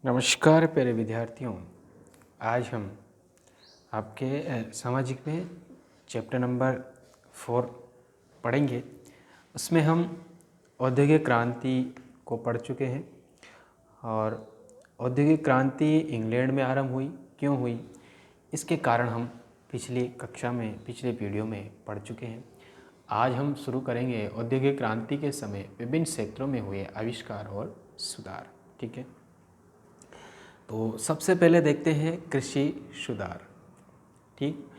नमस्कार प्यारे विद्यार्थियों। आज हम आपके सामाजिक में चैप्टर नंबर 4 पढ़ेंगे। उसमें हम औद्योगिक क्रांति को पढ़ चुके हैं और औद्योगिक क्रांति इंग्लैंड में आरंभ हुई, क्यों हुई, इसके कारण हम पिछली कक्षा में पिछले वीडियो में पढ़ चुके हैं। आज हम शुरू करेंगे औद्योगिक क्रांति के समय विभिन्न क्षेत्रों में हुए आविष्कार और सुधार। ठीक है, तो सबसे पहले देखते हैं कृषि सुधार। ठीक,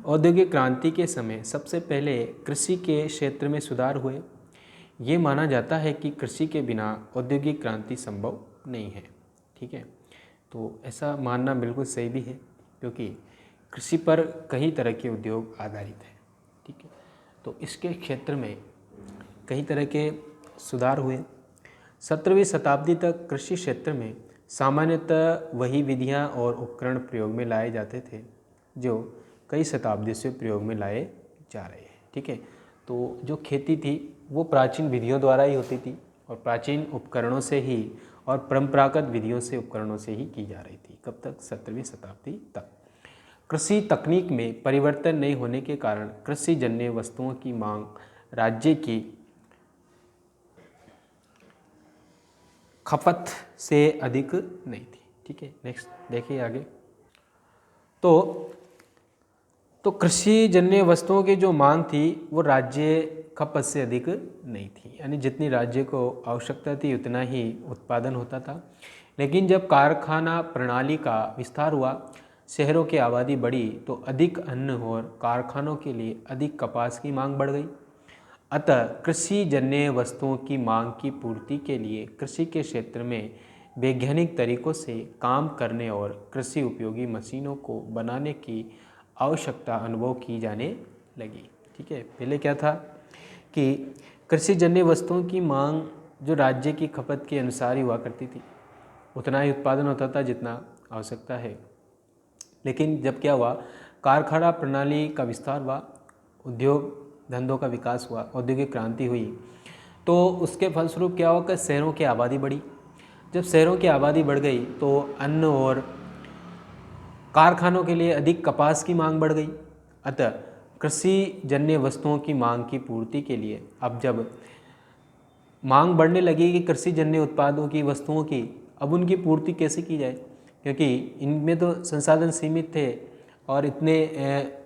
औद्योगिक क्रांति के समय सबसे पहले कृषि के क्षेत्र में सुधार हुए। ये माना जाता है कि कृषि के बिना औद्योगिक क्रांति संभव नहीं है। ठीक है, तो ऐसा मानना बिल्कुल सही भी है, क्योंकि कृषि पर कई तरह के उद्योग आधारित हैं। ठीक है, तो इसके क्षेत्र में कई तरह के सुधार हुए। 17वीं शताब्दी तक कृषि क्षेत्र में सामान्यतः वही विधियां और उपकरण प्रयोग में लाए जाते थे जो कई शताब्दी से प्रयोग में लाए जा रहे हैं। ठीक है, तो जो खेती थी वो प्राचीन विधियों द्वारा ही होती थी और प्राचीन उपकरणों से ही और परंपरागत विधियों से उपकरणों से ही की जा रही थी। कब तक? 17वीं शताब्दी तक। कृषि तकनीक में परिवर्तन नहीं होने के कारण कृषि जन्य वस्तुओं की मांग राज्य की खपत से अधिक नहीं थी। ठीक है, नेक्स्ट देखिए आगे। तो कृषि जन्य वस्तुओं की जो मांग थी वो राज्य खपत से अधिक नहीं थी, यानी जितनी राज्य को आवश्यकता थी उतना ही उत्पादन होता था। लेकिन जब कारखाना प्रणाली का विस्तार हुआ, शहरों की आबादी बढ़ी, तो अधिक अन्न और कारखानों के लिए अधिक कपास की मांग बढ़ गई। अतः कृषि जन्य वस्तुओं की मांग की पूर्ति के लिए कृषि के क्षेत्र में वैज्ञानिक तरीकों से काम करने और कृषि उपयोगी मशीनों को बनाने की आवश्यकता अनुभव की जाने लगी। ठीक है, पहले क्या था कि कृषि जन्य वस्तुओं की मांग जो राज्य की खपत के अनुसार ही हुआ करती थी, उतना ही उत्पादन होता था जितना आवश्यकता है। लेकिन जब क्या हुआ, कारखाना प्रणाली का विस्तार हुआ, उद्योग धंधों का विकास हुआ, औद्योगिक क्रांति हुई, तो उसके फलस्वरूप क्या हुआ कि शहरों की आबादी बढ़ी। जब शहरों की आबादी बढ़ गई तो अन्न और कारखानों के लिए अधिक कपास की मांग बढ़ गई। अतः कृषि जन्य वस्तुओं की मांग की पूर्ति के लिए अब जब मांग बढ़ने लगी कि कृषि जन्य उत्पादों की वस्तुओं की, अब उनकी पूर्ति कैसे की जाए, क्योंकि इनमें तो संसाधन सीमित थे और इतने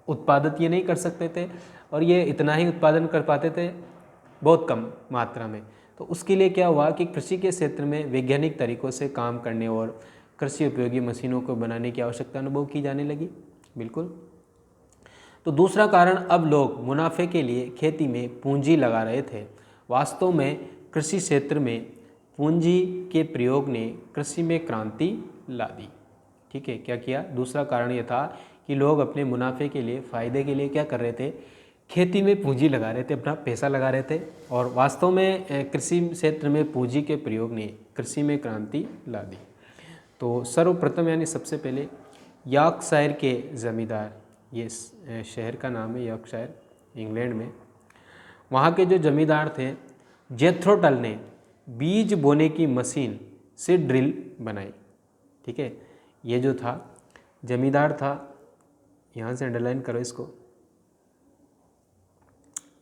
उत्पादित ये नहीं कर सकते थे और ये इतना ही उत्पादन कर पाते थे बहुत कम मात्रा में। तो उसके लिए क्या हुआ कि कृषि के क्षेत्र में वैज्ञानिक तरीकों से काम करने और कृषि उपयोगी मशीनों को बनाने की आवश्यकता अनुभव की जाने लगी। बिल्कुल। तो दूसरा कारण, अब लोग मुनाफे के लिए खेती में पूंजी लगा रहे थे। वास्तव में कृषि क्षेत्र में पूंजी के प्रयोग ने कृषि में क्रांति ला दी। ठीक है, क्या किया? दूसरा कारण यह था कि लोग अपने मुनाफे के लिए, फ़ायदे के लिए क्या कर रहे थे? खेती में पूंजी लगा रहे थे, अपना पैसा लगा रहे थे। और वास्तव में कृषि क्षेत्र में पूंजी के प्रयोग ने कृषि में क्रांति ला दी। तो सर्वप्रथम यानी सबसे पहले यॉर्कशायर के ज़मींदार, ये शहर का नाम है यॉर्कशायर, इंग्लैंड में, वहाँ के जो जमींदार थे जेथ्रो टल ने बीज बोने की मशीन से ड्रिल बनाई। ठीक है, ये जो था जमींदार था, यहाँ से अंडरलाइन करो इसको,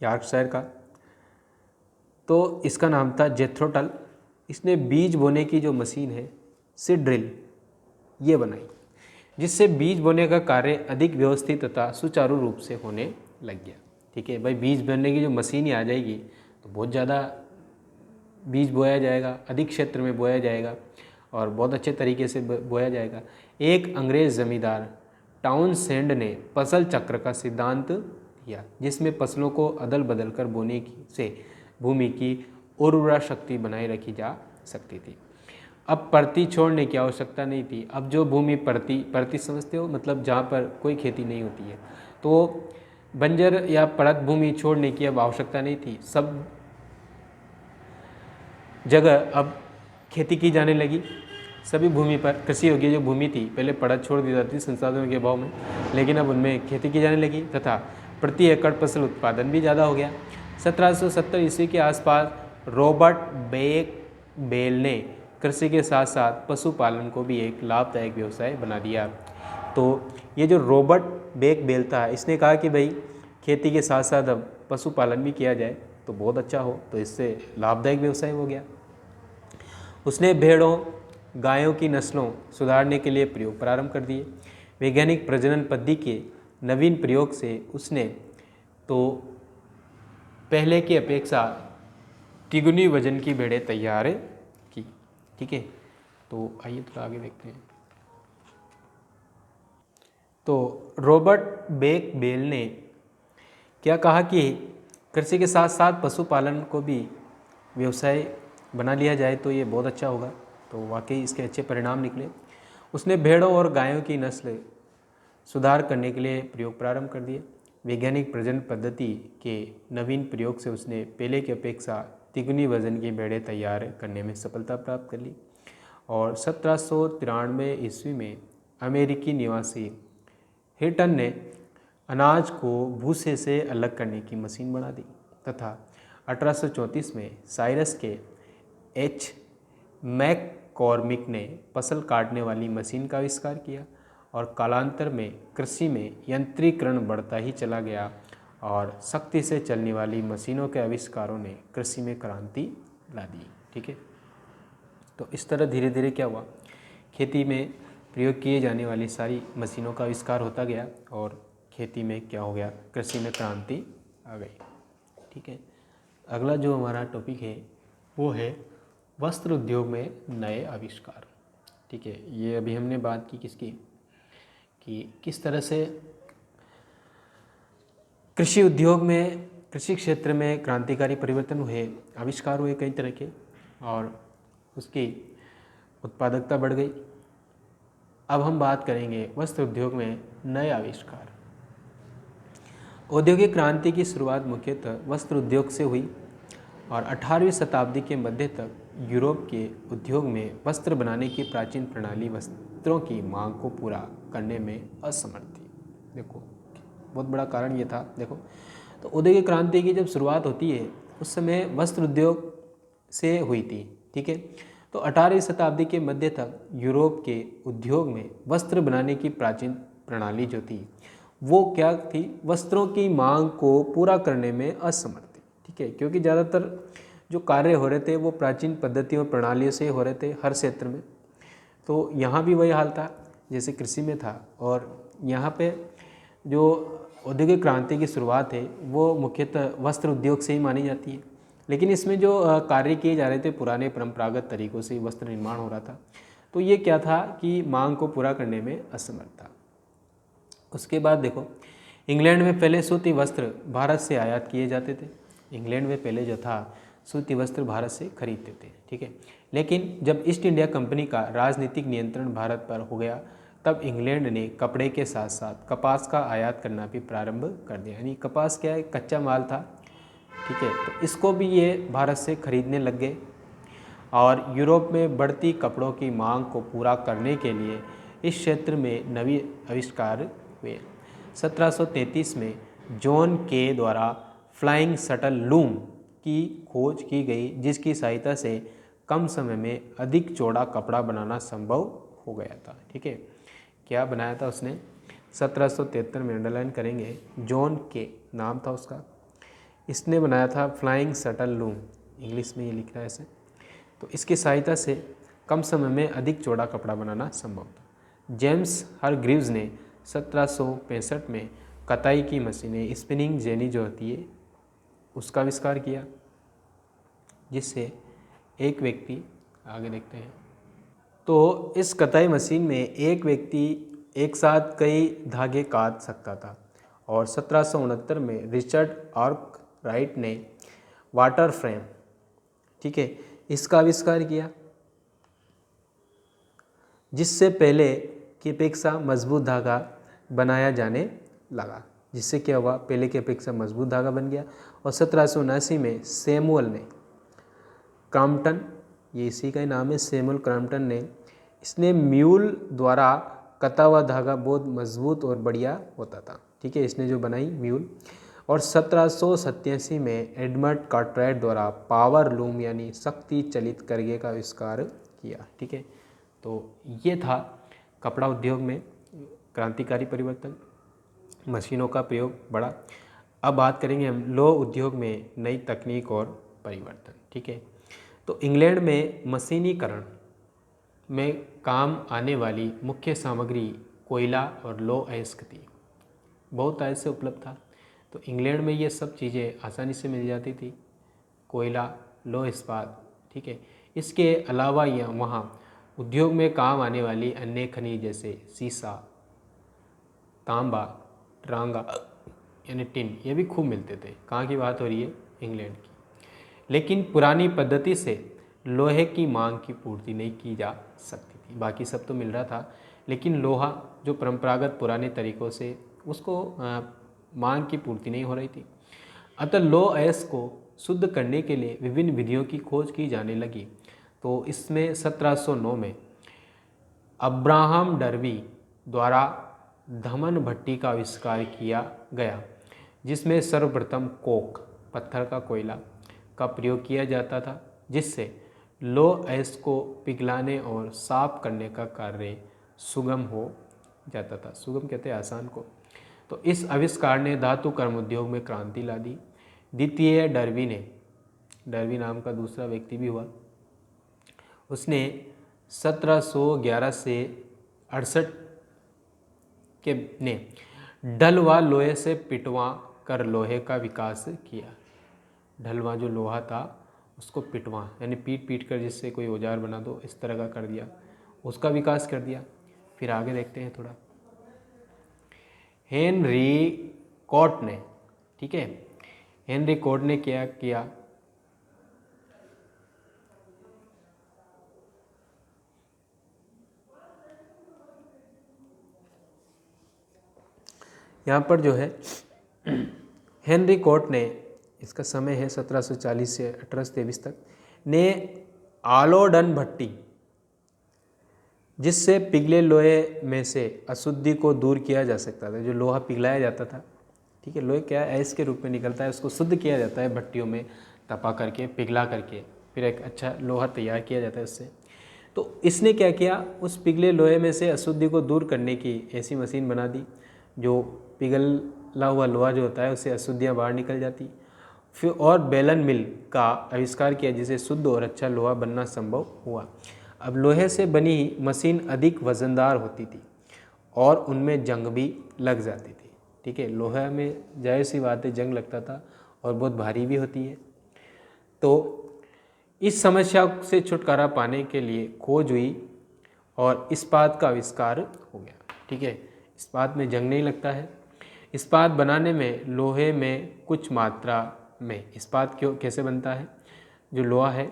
यॉर्कशायर का, तो इसका नाम था जेथ्रो टल। इसने बीज बोने की जो मशीन है से ड्रिल ये बनाई, जिससे बीज बोने का कार्य अधिक व्यवस्थित तथा सुचारू रूप से होने लग गया। ठीक है भाई, बीज बोने की जो मशीन ही आ जाएगी तो बहुत ज़्यादा बीज बोया जाएगा, अधिक क्षेत्र में बोया जाएगा और बहुत अच्छे तरीके से बोया जाएगा। एक अंग्रेज़ ज़मींदार टाउनसेंड ने फसल चक्र का सिद्धांत दिया, जिसमें फसलों को अदल बदल कर बोने से भूमि की उर्वरा शक्ति बनाए रखी जा सकती थी। अब परती छोड़ने की आवश्यकता नहीं थी। अब जो भूमि परती समझते हो, मतलब जहाँ पर कोई खेती नहीं होती है, तो बंजर या परत भूमि छोड़ने की अब आवश्यकता नहीं थी। सब जगह अब खेती की जाने लगी। सभी भूमि पर कृषि योग्य जो भूमि थी पहले पड़त छोड़ दी जाती संसाधनों के अभाव में, लेकिन अब उनमें खेती की जाने लगी तथा प्रति एकड़ फसल उत्पादन भी ज़्यादा हो गया। 1770 ईस्वी के आसपास रॉबर्ट बेल ने कृषि के साथ साथ पशुपालन को भी एक लाभदायक व्यवसाय बना दिया। तो ये जो रॉबर्ट बेक बेल था, इसने कहा कि भाई खेती के साथ साथ अब पशुपालन भी किया जाए तो बहुत अच्छा हो, तो इससे लाभदायक व्यवसाय हो गया। उसने भेड़ों गायों की नस्लों सुधारने के लिए प्रयोग प्रारंभ कर दिए। वैज्ञानिक प्रजनन पद्धति के नवीन प्रयोग से उसने तो पहले की अपेक्षा तिगुनी वजन की भेड़ें तैयार की। ठीक है, तो आइए थोड़ा आगे देखते हैं। तो रॉबर्ट बेक बेल ने क्या कहा कि कृषि के साथ साथ पशुपालन को भी व्यवसाय बना लिया जाए तो ये बहुत अच्छा होगा। तो वाकई इसके अच्छे परिणाम निकले। उसने भेड़ों और गायों की नस्ल सुधार करने के लिए प्रयोग प्रारंभ कर दिए। वैज्ञानिक प्रजनन पद्धति के नवीन प्रयोग से उसने पहले की अपेक्षा तिगुनी वजन की भेड़ें तैयार करने में सफलता प्राप्त कर ली। और 1793 ईस्वी में अमेरिकी निवासी हिटन ने अनाज को भूसे से अलग करने की मशीन बना दी तथा 1834 में साइरस के एच मैककॉर्मिक ने फसल काटने वाली मशीन का आविष्कार किया। और कालांतर में कृषि में यंत्रीकरण बढ़ता ही चला गया और शक्ति से चलने वाली मशीनों के आविष्कारों ने कृषि में क्रांति ला दी। ठीक है, तो इस तरह धीरे धीरे क्या हुआ, खेती में प्रयोग किए जाने वाली सारी मशीनों का आविष्कार होता गया और खेती में क्या हो गया, कृषि में क्रांति आ गई। ठीक है, अगला जो हमारा टॉपिक है वो है वस्त्र उद्योग में नए आविष्कार। ठीक है, ये अभी हमने बात की किसकी, कि किस तरह से कृषि उद्योग में, कृषि क्षेत्र में क्रांतिकारी परिवर्तन हुए, आविष्कार हुए कई तरह के और उसकी उत्पादकता बढ़ गई। अब हम बात करेंगे वस्त्र उद्योग में नए आविष्कार। औद्योगिक क्रांति की शुरुआत मुख्यतः वस्त्र उद्योग से हुई और 18वीं शताब्दी के मध्य तक यूरोप के उद्योग में वस्त्र बनाने की प्राचीन प्रणाली वस्त्रों की मांग को पूरा करने में असमर्थ थी। देखो बहुत बड़ा कारण ये था। देखो, तो औद्योगिक क्रांति की जब शुरुआत होती है उस समय वस्त्र उद्योग से हुई थी। ठीक है, तो 18वीं शताब्दी के मध्य तक यूरोप के उद्योग में वस्त्र बनाने की प्राचीन प्रणाली जो थी वो क्या थी, वस्त्रों की मांग को पूरा करने में असमर्थ थी। ठीक है, क्योंकि ज़्यादातर जो कार्य हो रहे थे वो प्राचीन पद्धतियों प्रणालियों से हो रहे थे हर क्षेत्र में। तो यहाँ भी वही हाल था जैसे कृषि में था। और यहाँ पे जो औद्योगिक क्रांति की शुरुआत है वो मुख्यतः वस्त्र उद्योग से ही मानी जाती है। लेकिन इसमें जो कार्य किए जा रहे थे पुराने परंपरागत तरीक़ों से वस्त्र निर्माण हो रहा था, तो ये क्या था कि मांग को पूरा करने में असमर्थ था। उसके बाद देखो, इंग्लैंड में पहले सूती वस्त्र भारत से आयात किए जाते थे। इंग्लैंड में पहले जो था सूती वस्त्र भारत से खरीदते थे। ठीक है, लेकिन जब ईस्ट इंडिया कंपनी का राजनीतिक नियंत्रण भारत पर हो गया तब इंग्लैंड ने कपड़े के साथ साथ कपास का आयात करना भी प्रारंभ कर दिया। यानी कपास क्या है, कच्चा माल था। ठीक है, तो इसको भी ये भारत से खरीदने लग गए और यूरोप में बढ़ती कपड़ों की मांग को पूरा करने के लिए इस क्षेत्र में नवी आविष्कार हुए। 1733 में जॉन के द्वारा फ्लाइंग शटल लूम की खोज की गई, जिसकी सहायता से कम समय में अधिक चौड़ा कपड़ा बनाना संभव हो गया था। ठीक है, क्या बनाया था उसने, 1773 में, अंडरलाइन करेंगे, जॉन के नाम था उसका। इसने बनाया था फ्लाइंग शटल लूम, इंग्लिश में ये लिख रहा है ऐसे। तो इसकी सहायता से कम समय में अधिक चौड़ा कपड़ा बनाना संभव था। जेम्स हरग्रीव्स ने 1765 में कताई की मशीनें, स्पिनिंग जेनी जो होती है, उसका आविष्कार किया, जिससे एक व्यक्ति, आगे देखते हैं, तो इस कताई मशीन में एक व्यक्ति एक साथ कई धागे काट सकता था। और 1769 में रिचर्ड आर्कराइट ने वाटर फ्रेम, ठीक है, इसका आविष्कार किया, जिससे पहले की अपेक्षा मजबूत धागा बनाया जाने लगा। जिससे क्या हुआ, पहले की अपेक्षा मजबूत धागा बन गया। और 1779 में सैमुअल ने क्रॉम्पटन, ये इसी का ही नाम है, सैमुअल क्रॉम्पटन ने, इसने म्यूल द्वारा कता हुआ धागा बहुत मजबूत और बढ़िया होता था। ठीक है, इसने जो बनाई म्यूल। और 1787 में एडमंड कार्टराइट द्वारा पावर लूम यानी शक्ति चलित करघे का आविष्कार किया। ठीक है, तो ये था कपड़ा उद्योग में क्रांतिकारी परिवर्तन, मशीनों का प्रयोग बढ़ा। अब बात करेंगे हम लौह उद्योग में नई तकनीक और परिवर्तन। ठीक है, तो इंग्लैंड में मशीनीकरण में काम आने वाली मुख्य सामग्री कोयला और लौह अयस्क थी। बहुत आय से उपलब्ध था, तो इंग्लैंड में ये सब चीज़ें आसानी से मिल जाती थी, कोयला, लौह इस्पात। ठीक है, इसके अलावा यह वहाँ उद्योग में काम आने वाली अन्य खनिज जैसे सीसा, तांबा, ट्रांगा यानी टिन, ये भी खूब मिलते थे। कहाँ की बात हो रही है? इंग्लैंड की। लेकिन पुरानी पद्धति से लोहे की मांग की पूर्ति नहीं की जा सकती थी। बाकी सब तो मिल रहा था, लेकिन लोहा जो परंपरागत पुराने तरीक़ों से उसको मांग की पूर्ति नहीं हो रही थी। अतः लौह अयस्क को शुद्ध करने के लिए विभिन्न विधियों की खोज की जाने लगी। तो इसमें 1709 में अब्राहम डर्बी द्वारा धमन भट्टी का आविष्कार किया गया, जिसमें सर्वप्रथम कोक, पत्थर का कोयला का प्रयोग किया जाता था, जिससे लौह अयस्क को पिघलाने और साफ करने का कार्य सुगम हो जाता था। सुगम कहते हैं आसान को। तो इस आविष्कार ने धातु कर्म उद्योग में क्रांति ला दी। द्वितीय डर्बी नाम का दूसरा व्यक्ति भी हुआ। उसने 1711 से 68 के ने ढलवा लोहे से पिटवा कर लोहे का विकास किया। ढलवा जो लोहा था उसको पिटवा यानी पीट कर जिससे कोई औजार बना दो, इस तरह का कर दिया, उसका विकास कर दिया। फिर आगे देखते हैं थोड़ा। हेनरी कोट ने, ठीक है, हेनरी कोट ने क्या किया? यहाँ पर जो है हेनरी कोट ने, इसका समय है 1740 से 1823 तक, ने आलोडन भट्टी, जिससे पिघले लोहे में से अशुद्धि को दूर किया जा सकता था। जो लोहा पिघलाया जाता था, ठीक है, लोहे क्या अयस्क के रूप में निकलता है, उसको शुद्ध किया जाता है भट्टियों में तपा करके, पिघला करके, फिर एक अच्छा लोहा तैयार किया जाता है उससे। तो इसने क्या किया? उस पिघले लोहे में से अशुद्धि को दूर करने की ऐसी मशीन बना दी, जो पिघला हुआ लोहा जो होता है उससे अशुद्धियाँ बाहर निकल जाती। फिर और बेलन मिल का आविष्कार किया, जिससे शुद्ध और अच्छा लोहा बनना संभव हुआ। अब लोहे से बनी मशीन अधिक वजनदार होती थी और उनमें जंग भी लग जाती थी। ठीक है, लोहा में जाहिर सी बात है जंग लगता था और बहुत भारी भी होती है। तो इस समस्या से छुटकारा पाने के लिए खोज हुई और इस्पात का आविष्कार हो गया। ठीक है, इस्पात में जंग नहीं लगता है। इस्पात बनाने में लोहे में कुछ मात्रा में, इस्पात क्यों कैसे बनता है? जो लोहा है,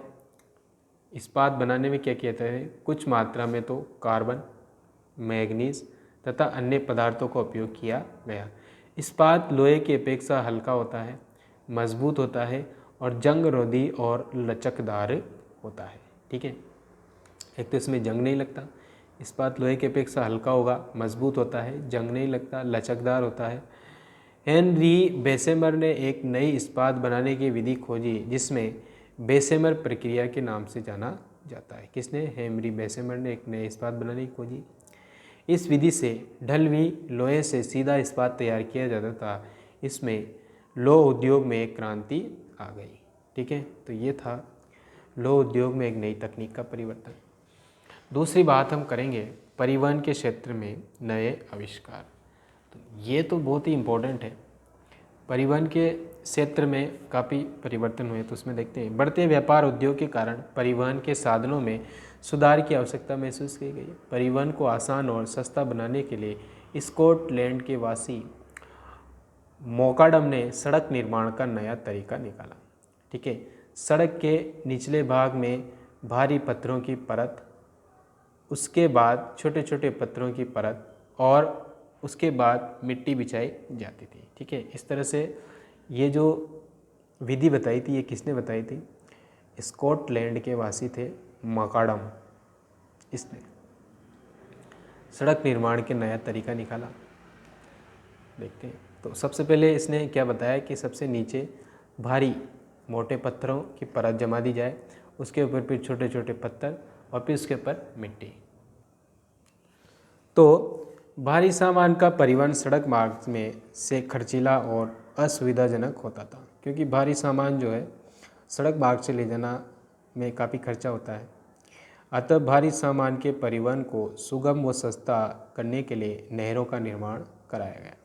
इस्पात बनाने में क्या किया जाता है? कुछ मात्रा में तो कार्बन, मैग्नीज तथा अन्य पदार्थों का उपयोग किया गया। इस्पात लोहे की अपेक्षा हल्का होता है, मजबूत होता है और जंग रोधी और लचकदार होता है। ठीक है, एक तो इसमें जंग नहीं लगता, इस्पात लोहे की अपेक्षा हल्का होगा, मजबूत होता है, जंग नहीं लगता, लचकदार होता है। हेनरी बेसेमर ने एक नई इस्पात बनाने की विधि खोजी, जिसमें बेसेमर प्रक्रिया के नाम से जाना जाता है। किसने? हेनरी बेसेमर ने एक नई इस्पात बनाने की खोजी। इस विधि से ढलवी लोहे से सीधा इस्पात तैयार किया जाता था। इसमें लौह उद्योग में एक क्रांति आ गई। ठीक है, तो ये था लौह उद्योग में एक नई तकनीक का परिवर्तन। दूसरी बात हम करेंगे परिवहन के क्षेत्र में नए आविष्कार। तो ये तो बहुत ही इम्पोर्टेंट है। परिवहन के क्षेत्र में काफ़ी परिवर्तन हुए, तो उसमें देखते हैं। बढ़ते व्यापार उद्योग के कारण परिवहन के साधनों में सुधार की आवश्यकता महसूस की गई। परिवहन को आसान और सस्ता बनाने के लिए स्कॉटलैंड के वासी मोकाडम ने सड़क निर्माण का नया तरीका निकाला। ठीक है, सड़क के निचले भाग में भारी पत्थरों की परत, उसके बाद छोटे छोटे पत्थरों की परत और उसके बाद मिट्टी बिछाई जाती थी। ठीक है, इस तरह से ये जो विधि बताई थी, ये किसने बताई थी? स्कॉटलैंड के वासी थे मकाडम। इसने सड़क निर्माण के नया तरीका निकाला। देखते हैं, तो सबसे पहले इसने क्या बताया कि सबसे नीचे भारी मोटे पत्थरों की परत जमा दी जाए, उसके ऊपर फिर छोटे छोटे पत्थर और फिर उसके ऊपर मिट्टी। तो भारी सामान का परिवहन सड़क मार्ग में से खर्चीला और असुविधाजनक होता था, क्योंकि भारी सामान जो है सड़क मार्ग से ले जाना में काफ़ी खर्चा होता है। अतः भारी सामान के परिवहन को सुगम व सस्ता करने के लिए नहरों का निर्माण कराया गया।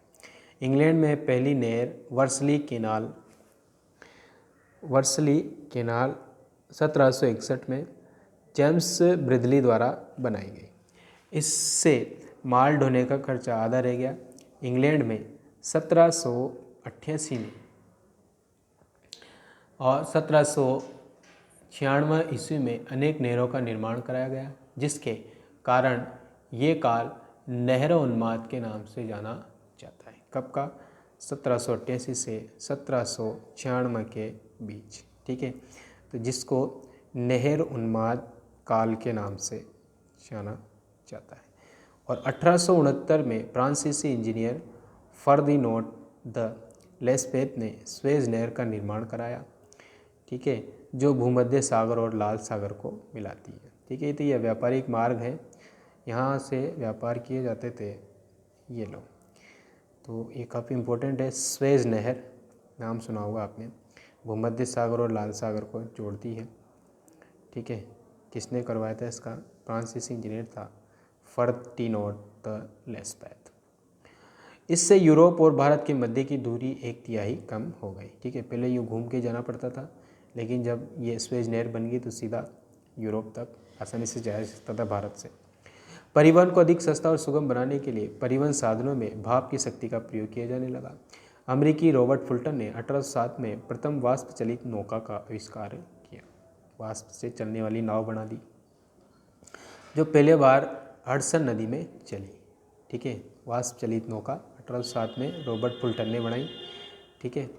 इंग्लैंड में पहली नहर वर्सली केनाल 1761 में जेम्स ब्रिदली द्वारा बनाई गई। इससे माल ढोने का खर्चा आधा रह गया। इंग्लैंड में 1788 में और 1796 ईस्वी में अनेक नहरों का निर्माण कराया गया, जिसके कारण ये काल नहरोन्माद के नाम से जाना जाता है। कब का? 1788 से 1796 के बीच, ठीक है। तो जिसको नहर उन्माद काल के नाम से जाना जाता है। और 1869 में फ्रांसीसी इंजीनियर फर्दिनांड द लेस्पेत ने स्वेज नहर का निर्माण कराया, ठीक है, जो भूमध्य सागर और लाल सागर को मिलाती है, ठीक है। तो यह व्यापारिक मार्ग है, यहाँ से व्यापार किए जाते थे ये लोग। तो ये काफ़ी इम्पोर्टेंट है। स्वेज नहर नाम सुना होगा आपने, भूमध्य सागर और लाल सागर को जोड़ती है, ठीक है। किसने करवाया था इसका? फ्रांसीसी इंजीनियर था फर्दिनांड द लेस्पेत। इससे यूरोप और भारत के मध्य की दूरी 1/3 कम हो गई, ठीक है। पहले यूँ घूम के जाना पड़ता था, लेकिन जब ये स्वेज नहर बन गई तो सीधा यूरोप तक आसानी से जाया जा सकता था भारत से। परिवहन को अधिक सस्ता और सुगम बनाने के लिए परिवहन साधनों में भाप की शक्ति का प्रयोग किया जाने लगा। अमेरिकी रॉबर्ट फुल्टन ने 1807 में प्रथम वाष्प चलित नौका का आविष्कार किया, वाष्प से चलने वाली नाव बना दी, जो पहले बार हडसन नदी में चली, ठीक है। वाष्प चलित नौका 1807 में रॉबर्ट फुल्टन ने बनाई, ठीक है।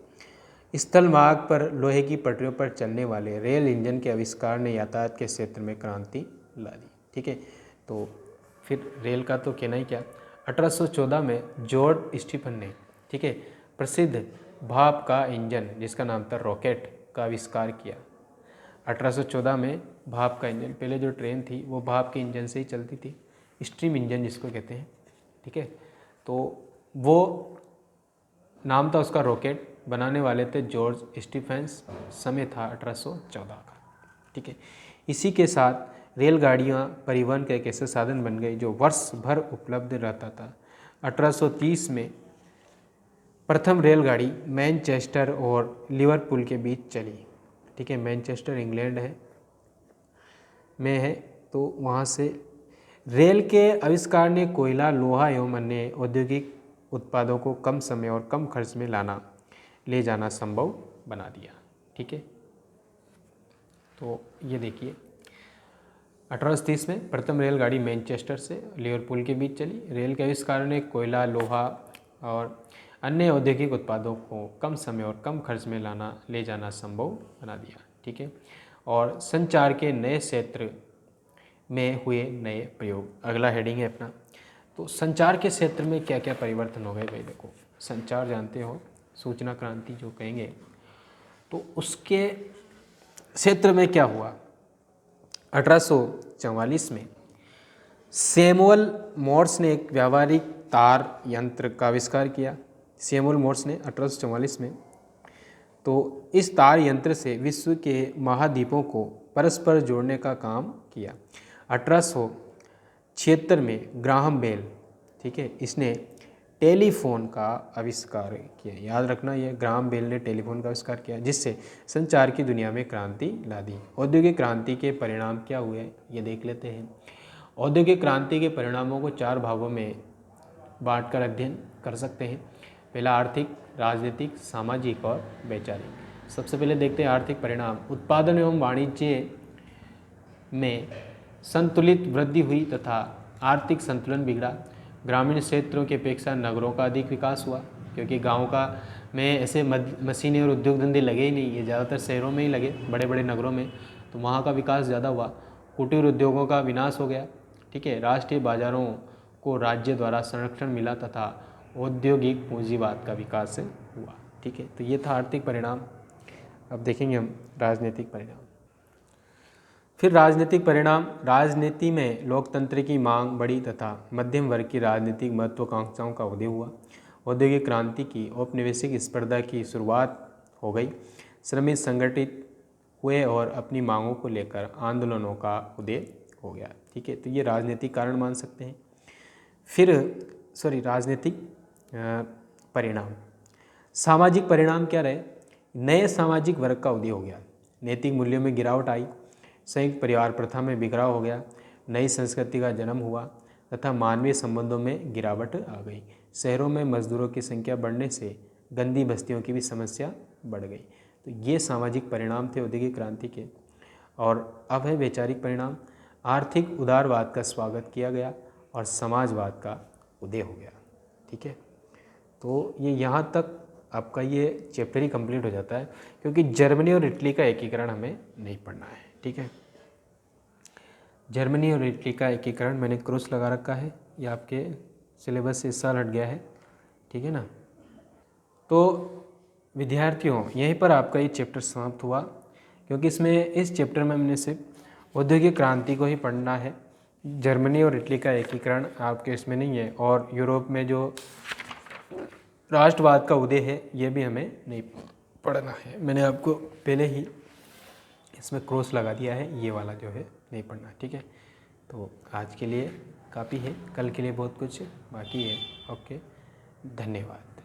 स्थल मार्ग पर लोहे की पटरियों पर चलने वाले रेल इंजन के आविष्कार ने यातायात के क्षेत्र में क्रांति ला दी, ठीक है। तो फिर रेल का तो कहना ही क्या। 1814 में जॉर्ज स्टीफन ने, ठीक है, प्रसिद्ध भाप का इंजन जिसका नाम था रॉकेट का आविष्कार किया। 1814 में भाप का इंजन, पहले जो ट्रेन थी वो भाप के इंजन से ही चलती थी, स्टीम इंजन जिसको कहते हैं, ठीक है। तो वो नाम था उसका रॉकेट, बनाने वाले थे जॉर्ज स्टीफेंस, समय था 1814 का, ठीक है। इसी के साथ रेलगाड़ियाँ परिवहन का एक ऐसा साधन बन गए जो वर्ष भर उपलब्ध रहता था। 1830 में प्रथम रेलगाड़ी मैनचेस्टर और लिवरपूल के बीच चली, ठीक है। मैनचेस्टर इंग्लैंड में है, तो वहाँ से रेल के आविष्कार ने कोयला, लोहा एवं अन्य औद्योगिक उत्पादों को कम समय और कम खर्च में ले जाना संभव बना दिया, ठीक है। तो ये देखिए 1830 में प्रथम रेलगाड़ी मैनचेस्टर से लिवरपूल के बीच चली। रेल के आविष्कार ने कोयला, लोहा और अन्य औद्योगिक उत्पादों को कम समय और कम खर्च में ले जाना संभव बना दिया, ठीक है। और संचार के नए क्षेत्र में हुए नए प्रयोग, अगला हेडिंग है अपना। तो संचार के क्षेत्र में क्या क्या परिवर्तन हो गए भाई? देखो, संचार जानते हो, सूचना क्रांति जो कहेंगे, तो उसके क्षेत्र में क्या हुआ? 1844 में सैमुअल मोर्स ने एक व्यावहारिक तार यंत्र का आविष्कार किया। सैमुअल मोर्स ने 1844 में, तो इस तार यंत्र से विश्व के महाद्वीपों को परस्पर जोड़ने का काम किया। 1876 में ग्राहम बेल, ठीक है, इसने टेलीफोन का आविष्कार किया। याद रखना, ये ग्राहम बेल ने टेलीफोन का आविष्कार किया, जिससे संचार की दुनिया में क्रांति ला दी। औद्योगिक क्रांति के परिणाम क्या हुए ये देख लेते हैं। औद्योगिक क्रांति के परिणामों को 4 भागों में बांटकर अध्ययन कर सकते हैं। पहला आर्थिक, राजनीतिक, सामाजिक और वैचारिक। सबसे पहले देखते हैं आर्थिक परिणाम। उत्पादन एवं वाणिज्य में संतुलित वृद्धि हुई तथा आर्थिक संतुलन बिगड़ा। ग्रामीण क्षेत्रों की अपेक्षा नगरों का अधिक विकास हुआ, क्योंकि गाँव में ऐसे मशीनें और उद्योग धंधे लगे ही नहीं, ये ज़्यादातर शहरों में ही लगे, बड़े बड़े नगरों में, तो वहाँ का विकास ज़्यादा हुआ। कुटीर उद्योगों का विनाश हो गया, ठीक है। राष्ट्रीय बाजारों को राज्य द्वारा संरक्षण मिला तथा औद्योगिक पूंजीवाद का विकास हुआ, ठीक है। तो ये था आर्थिक परिणाम। अब देखेंगे हम राजनीतिक परिणाम। फिर राजनीतिक परिणाम। राजनीति में लोकतंत्र की मांग बढ़ी तथा मध्यम वर्ग की राजनीतिक महत्वाकांक्षाओं का उदय हुआ। औद्योगिक क्रांति की औपनिवेशिक स्पर्धा की शुरुआत हो गई। श्रमिक संगठित हुए और अपनी मांगों को लेकर आंदोलनों का उदय हो गया। ठीक है, तो ये राजनीतिक कारण मान सकते हैं। फिर राजनीतिक परिणाम। सामाजिक परिणाम क्या रहे? नए सामाजिक वर्ग का उदय हो गया, नैतिक मूल्यों में गिरावट आई, संयुक्त परिवार प्रथा में बिखराव हो गया, नई संस्कृति का जन्म हुआ तथा मानवीय संबंधों में गिरावट आ गई। शहरों में मजदूरों की संख्या बढ़ने से गंदी बस्तियों की भी समस्या बढ़ गई। तो ये सामाजिक परिणाम थे औद्योगिक क्रांति के। और अब है वैचारिक परिणाम। आर्थिक उदारवाद का स्वागत किया गया और समाजवाद का उदय हो गया। ठीक है, तो ये यहाँ तक आपका ये चैप्टर ही कंप्लीट हो जाता है, क्योंकि जर्मनी और इटली का एकीकरण हमें नहीं पढ़ना है। ठीक है, जर्मनी और इटली का एकीकरण मैंने क्रॉस लगा रखा है, ये आपके सिलेबस से इस साल हट गया है। ठीक है ना। तो विद्यार्थियों, यहीं पर आपका ये चैप्टर समाप्त हुआ, क्योंकि इस चैप्टर में हमने सिर्फ औद्योगिक क्रांति को ही पढ़ना है। जर्मनी और इटली का एकीकरण आपके इसमें नहीं है, और यूरोप में जो राष्ट्रवाद का उदय है ये भी हमें नहीं पढ़ना है। मैंने आपको पहले ही इसमें क्रॉस लगा दिया है, ये वाला जो है नहीं पढ़ना। ठीक है, तो आज के लिए काफ़ी है, कल के लिए बहुत कुछ बाकी है। ओके, धन्यवाद।